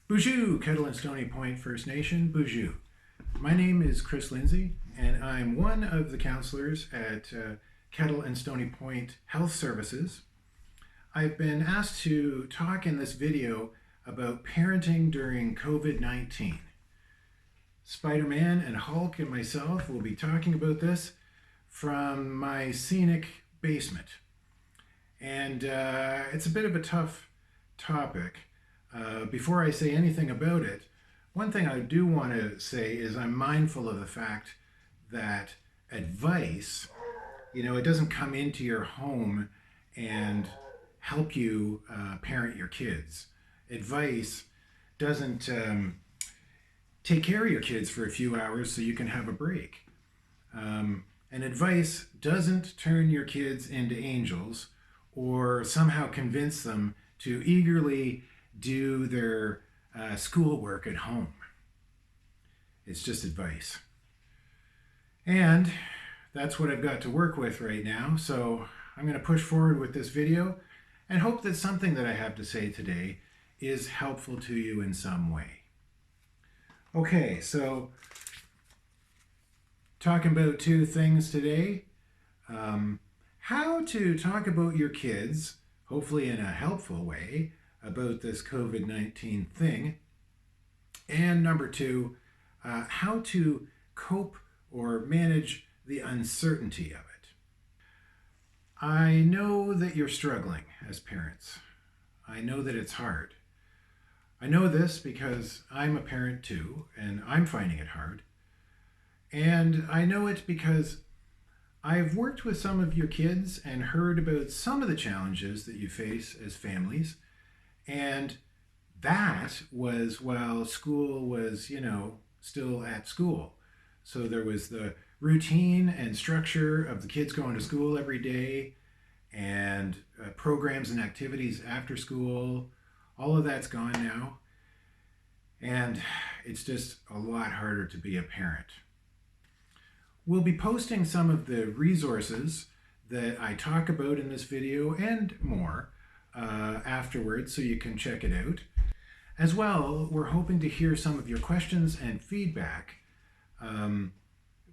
Bonjour, Kettle and Stony Point First Nation. Bonjour. My name is Chris Lindsay, and I'm one of the counselors at Kettle and Stony Point Health Services. I've been asked to talk in this video about parenting during COVID-19. Spider-Man and Hulk and myself will be talking about this from my scenic basement. And it's a bit of a tough topic. Before I say anything about it, one thing I do want to say is I'm mindful of the fact that advice, it doesn't come into your home and help you parent your kids. Advice doesn't take care of your kids for a few hours so you can have a break. And advice doesn't turn your kids into angels or somehow convince them to eagerly do their schoolwork at home. It's just advice. And that's what I've got to work with right now. So I'm going to push forward with this video and hope that something that I have to say today is helpful to you in some way. Okay, so talking about two things today. How to talk about your kids, hopefully in a helpful way, about this COVID-19 thing. And number two, how to cope or manage the uncertainty of it. I know that you're struggling as parents. I know that it's hard. I know this because I'm a parent too, and I'm finding it hard. And I know it because I've worked with some of your kids and heard about some of the challenges that you face as families. And that was while school was, still at school. So there was the routine and structure of the kids going to school every day and programs and activities after school. All of that's gone now. And it's just a lot harder to be a parent. We'll be posting some of the resources that I talk about in this video and more afterwards, so you can check it out. As well, we're hoping to hear some of your questions and feedback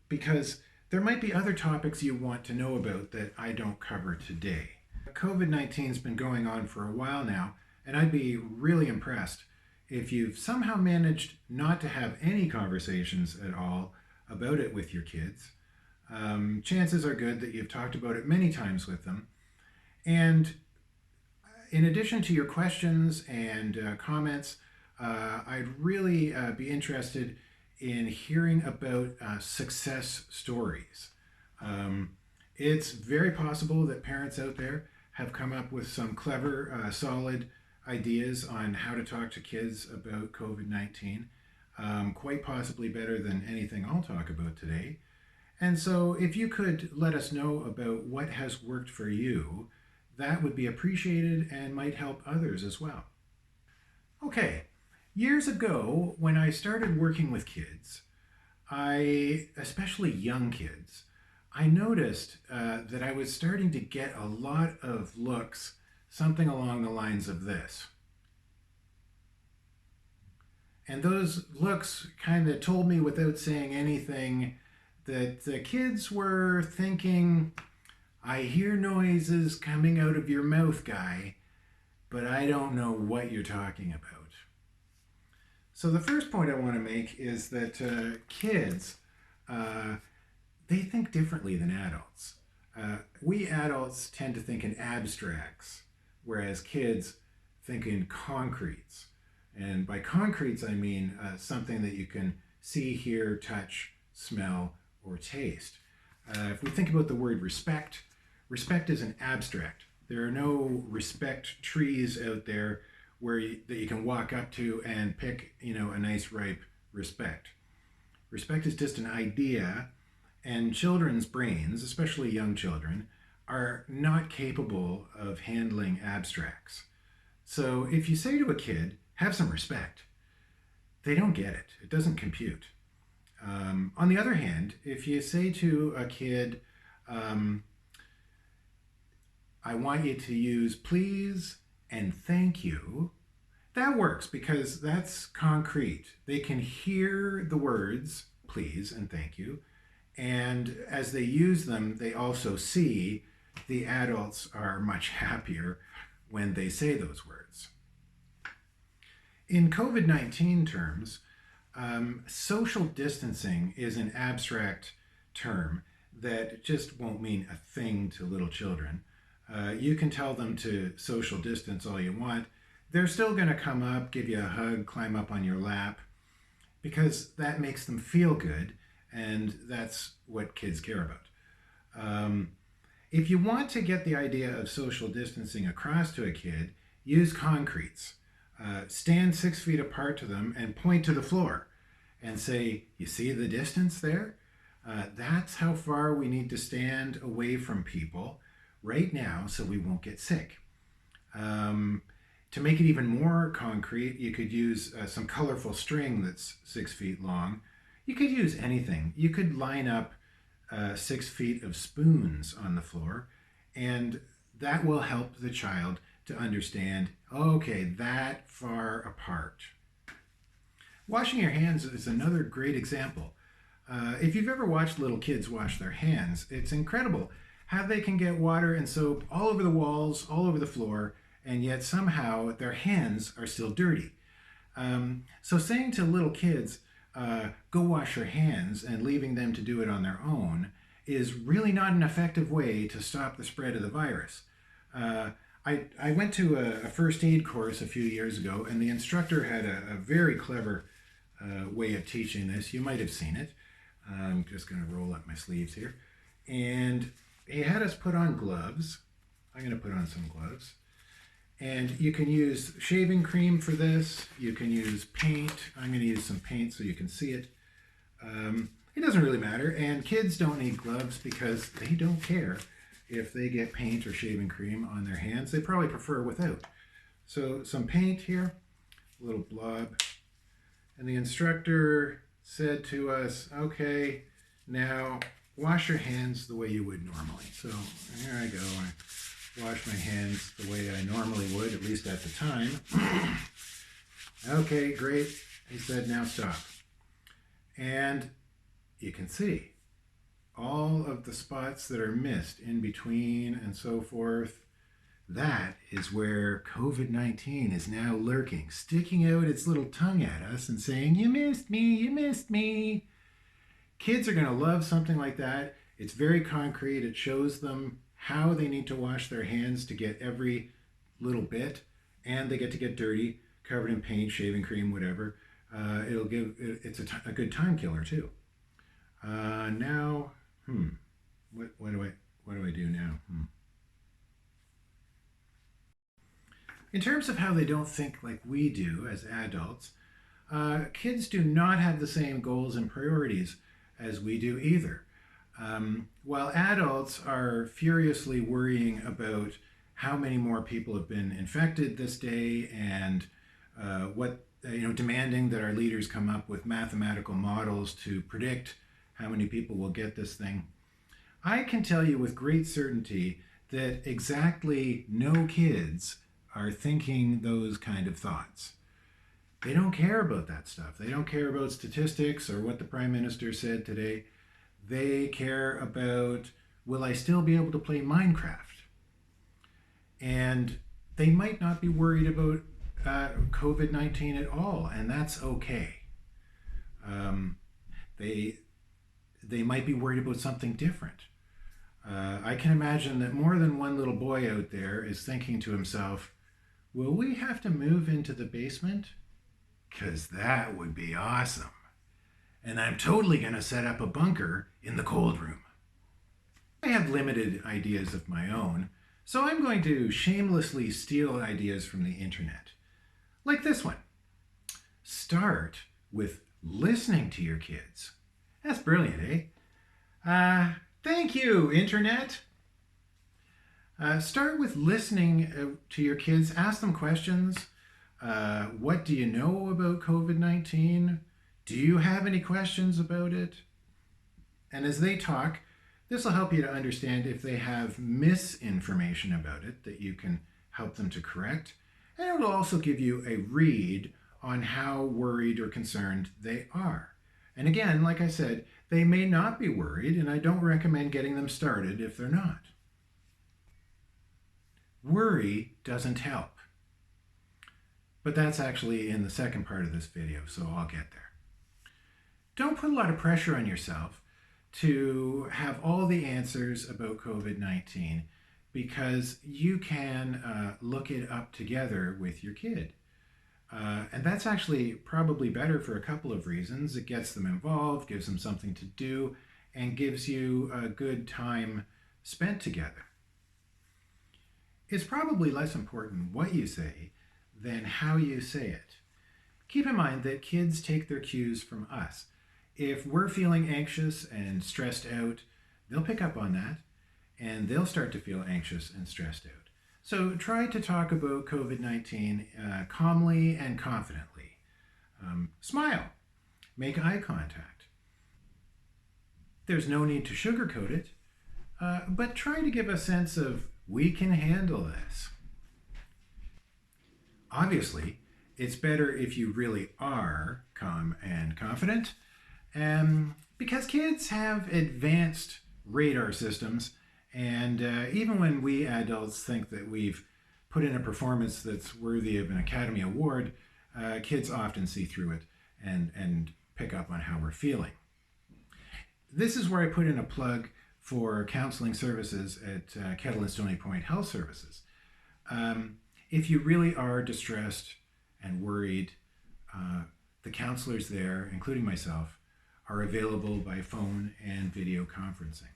because there might be other topics you want to know about that I don't cover today. COVID-19 has been going on for a while now, and I'd be really impressed if you've somehow managed not to have any conversations at all about it with your kids. Chances are good that you've talked about it many times with them. And in addition to your questions and comments, I'd really be interested in hearing about success stories. It's very possible that parents out there have come up with some clever, solid ideas on how to talk to kids about COVID-19, quite possibly better than anything I'll talk about today. And so if you could let us know about what has worked for you, that would be appreciated and might help others as well. Okay, years ago when I started working with kids, especially young kids, I noticed that I was starting to get a lot of looks, something along the lines of this. And those looks kind of told me without saying anything that the kids were thinking, I hear noises coming out of your mouth, guy, but I don't know what you're talking about. So the first point I want to make is that kids, they think differently than adults. We adults tend to think in abstracts, whereas kids think in concretes. And by concretes, I mean something that you can see, hear, touch, smell, or taste. If we think about the word respect, respect is an abstract. There are no respect trees out there that you can walk up to and pick, a nice ripe respect. Respect is just an idea, and children's brains, especially young children, are not capable of handling abstracts. So if you say to a kid, have some respect, they don't get it. It doesn't compute. On the other hand, if you say to a kid, I want you to use please and thank you, That works because that's concrete. They can hear the words please and thank you, and as they use them, they also see the adults are much happier when they say those words. In COVID-19 terms, social distancing is an abstract term that just won't mean a thing to little children. You can tell them to social distance all you want. They're still going to come up, give you a hug, climb up on your lap, because that makes them feel good, and that's what kids care about. If you want to get the idea of social distancing across to a kid, use concretes. Stand 6 feet apart to them and point to the floor and say, you see the distance there? That's how far we need to stand away from people right now so we won't get sick. To make it even more concrete, you could use some colorful string that's 6 feet long. You could use anything. You could line up 6 feet of spoons on the floor, and that will help the child to understand, okay, that far apart. Washing your hands is another great example. If you've ever watched little kids wash their hands, it's incredible how they can get water and soap all over the walls, all over the floor, and yet somehow their hands are still dirty. So saying to little kids, go wash your hands, and leaving them to do it on their own is really not an effective way to stop the spread of the virus. I went to a first aid course a few years ago, and the instructor had a very clever way of teaching this. You might have seen it. I'm just going to roll up my sleeves here. And he had us put on gloves. I'm going to put on some gloves. And you can use shaving cream for this. You can use paint. I'm going to use some paint so you can see it. It doesn't really matter. And kids don't need gloves because they don't care if they get paint or shaving cream on their hands. They probably prefer without. So some paint here, a little blob. And the instructor said to us, okay, now wash your hands the way you would normally. So here I go. I wash my hands the way I normally would, at least at the time. Okay, great. He said, now stop. And you can see all of the spots that are missed in between and so forth. That is where COVID-19 is now lurking, sticking out its little tongue at us and saying, you missed me, you missed me. Kids are going to love something like that. It's very concrete. It shows them how they need to wash their hands to get every little bit, and they get to get dirty, covered in paint, shaving cream, whatever. It's a good time killer too. Now, what do I do now? In terms of how they don't think like we do as adults, kids do not have the same goals and priorities as we do either. While adults are furiously worrying about how many more people have been infected this day and demanding that our leaders come up with mathematical models to predict how many people will get this thing, I can tell you with great certainty that exactly no kids are thinking those kind of thoughts. They don't care about that stuff. They don't care about statistics or what the Prime Minister said today. They care about, will I still be able to play Minecraft? And they might not be worried about COVID-19 at all, and that's okay. They might be worried about something different. I can imagine that more than one little boy out there is thinking to himself, will we have to move into the basement? Because that would be awesome. And I'm totally going to set up a bunker in the cold room. I have limited ideas of my own, so I'm going to shamelessly steal ideas from the internet. Like this one. Start with listening to your kids. That's brilliant, eh? Thank you, internet. Start with listening to your kids. Ask them questions. What do you know about COVID-19? Do you have any questions about it? And as they talk, this will help you to understand if they have misinformation about it that you can help them to correct. And it will also give you a read on how worried or concerned they are. And again, like I said, they may not be worried, and I don't recommend getting them started if they're not. Worry doesn't help. But that's actually in the second part of this video, so I'll get there. Don't put a lot of pressure on yourself to have all the answers about COVID-19 because you can look it up together with your kid. And that's actually probably better for a couple of reasons. It gets them involved, gives them something to do, and gives you a good time spent together. It's probably less important what you say than how you say it. Keep in mind that kids take their cues from us. If we're feeling anxious and stressed out, they'll pick up on that and they'll start to feel anxious and stressed out. So try to talk about COVID-19 calmly and confidently. Smile. Make eye contact. There's no need to sugarcoat it, but try to give a sense of, we can handle this. Obviously, it's better if you really are calm and confident, because kids have advanced radar systems, and even when we adults think that we've put in a performance that's worthy of an Academy Award, kids often see through it and pick up on how we're feeling. This is where I put in a plug for counseling services at Kettle and Stony Point Health Services. If you really are distressed and worried, the counselors there, including myself, are available by phone and video conferencing.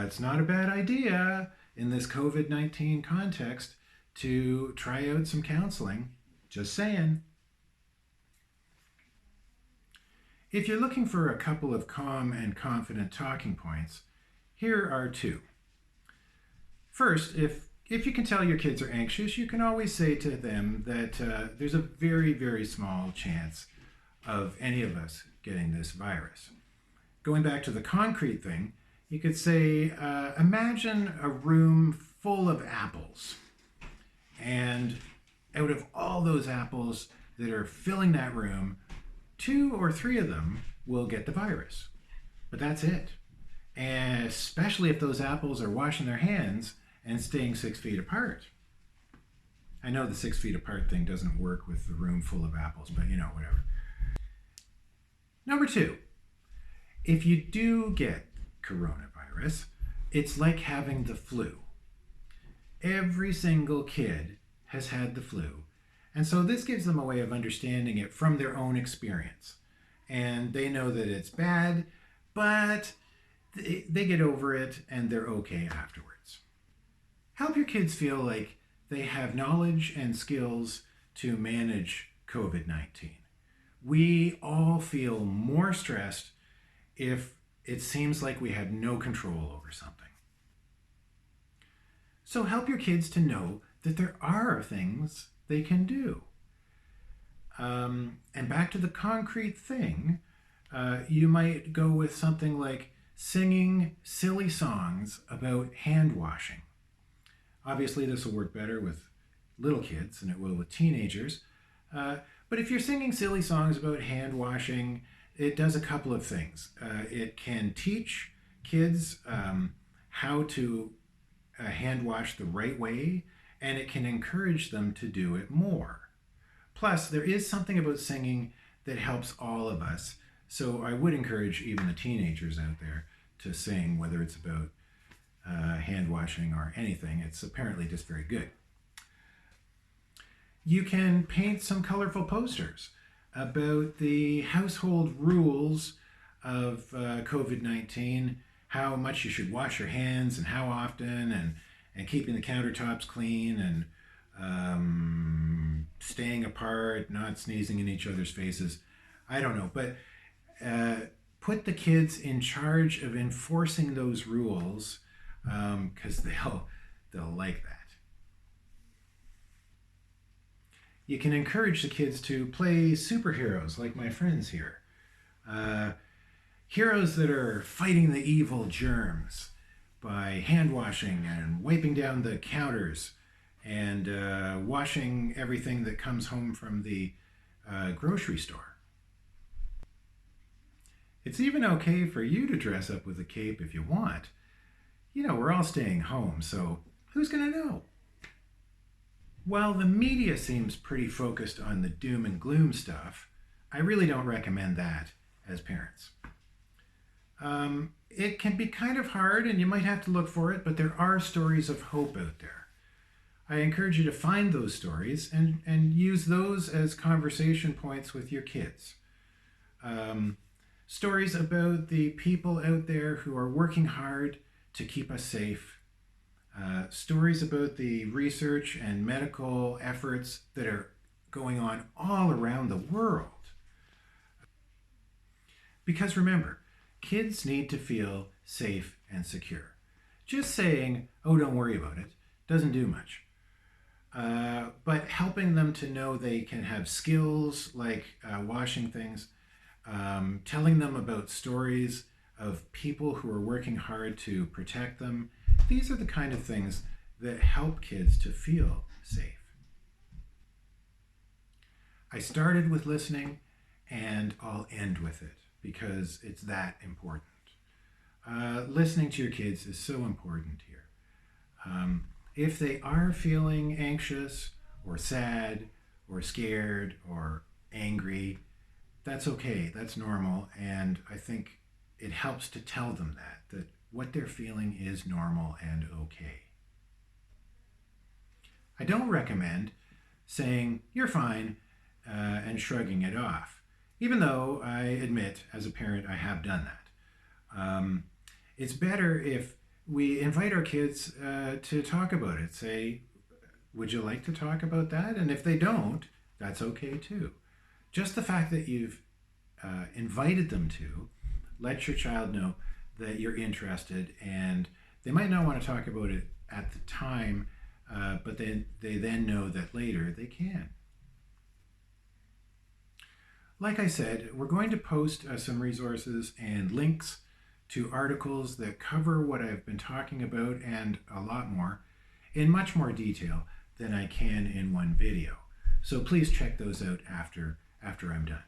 It's not a bad idea in this COVID-19 context to try out some counseling. Just saying. If you're looking for a couple of calm and confident talking points, here are two. First, if you can tell your kids are anxious, you can always say to them that there's a very, very small chance of any of us getting this virus. Going back to the concrete thing, you could say, imagine a room full of apples. And out of all those apples that are filling that room, 2 or 3 of them will get the virus. But that's it. And especially if those apples are washing their hands and staying 6 feet apart. I know the 6 feet apart thing doesn't work with the room full of apples, but whatever. Number 2, if you do get coronavirus, it's like having the flu. Every single kid has had the flu. And so this gives them a way of understanding it from their own experience. And they know that it's bad, but they get over it and they're okay afterwards. Help your kids feel like they have knowledge and skills to manage COVID-19. We all feel more stressed if it seems like we have no control over something. So help your kids to know that there are things they can do. And back to the concrete thing, you might go with something like singing silly songs about hand washing. Obviously, this will work better with little kids than it will with teenagers. But if you're singing silly songs about hand washing, it does a couple of things. It can teach kids how to hand wash the right way, and it can encourage them to do it more. Plus, there is something about singing that helps all of us. So I would encourage even the teenagers out there to sing, whether it's about hand washing or anything. It's apparently just very good. You can paint some colorful posters about the household rules of COVID-19, how much you should wash your hands and how often, and keeping the countertops clean, and staying apart, not sneezing in each other's faces. I don't know, but put the kids in charge of enforcing those rules, because they'll like that. You can encourage the kids to play superheroes like my friends here. Heroes that are fighting the evil germs by hand washing and wiping down the counters and washing everything that comes home from the grocery store. It's even okay for you to dress up with a cape if you want. You know, we're all staying home, so who's going to know? While the media seems pretty focused on the doom and gloom stuff, I really don't recommend that as parents. It can be kind of hard and you might have to look for it, but there are stories of hope out there. I encourage you to find those stories and use those as conversation points with your kids. Stories about the people out there who are working hard to keep us safe. Stories about the research and medical efforts that are going on all around the world. Because remember, kids need to feel safe and secure. Just saying, oh, don't worry about it, doesn't do much. But helping them to know they can have skills like washing things, telling them about stories of people who are working hard to protect them. These are the kind of things that help kids to feel safe. I started with listening and I'll end with it because it's that important. Listening to your kids is so important here. If they are feeling anxious or sad or scared or angry, that's okay, that's normal, and I think it helps to tell them that what they're feeling is normal and okay. I don't recommend saying, you're fine, and shrugging it off, even though I admit, as a parent, I have done that. It's better if we invite our kids to talk about it. Say, would you like to talk about that? And if they don't, that's okay too. Just the fact that you've invited them to let your child know that you're interested, and they might not want to talk about it at the time, but they then know that later they can. Like I said, we're going to post some resources and links to articles that cover what I've been talking about and a lot more in much more detail than I can in one video. So please check those out after I'm done.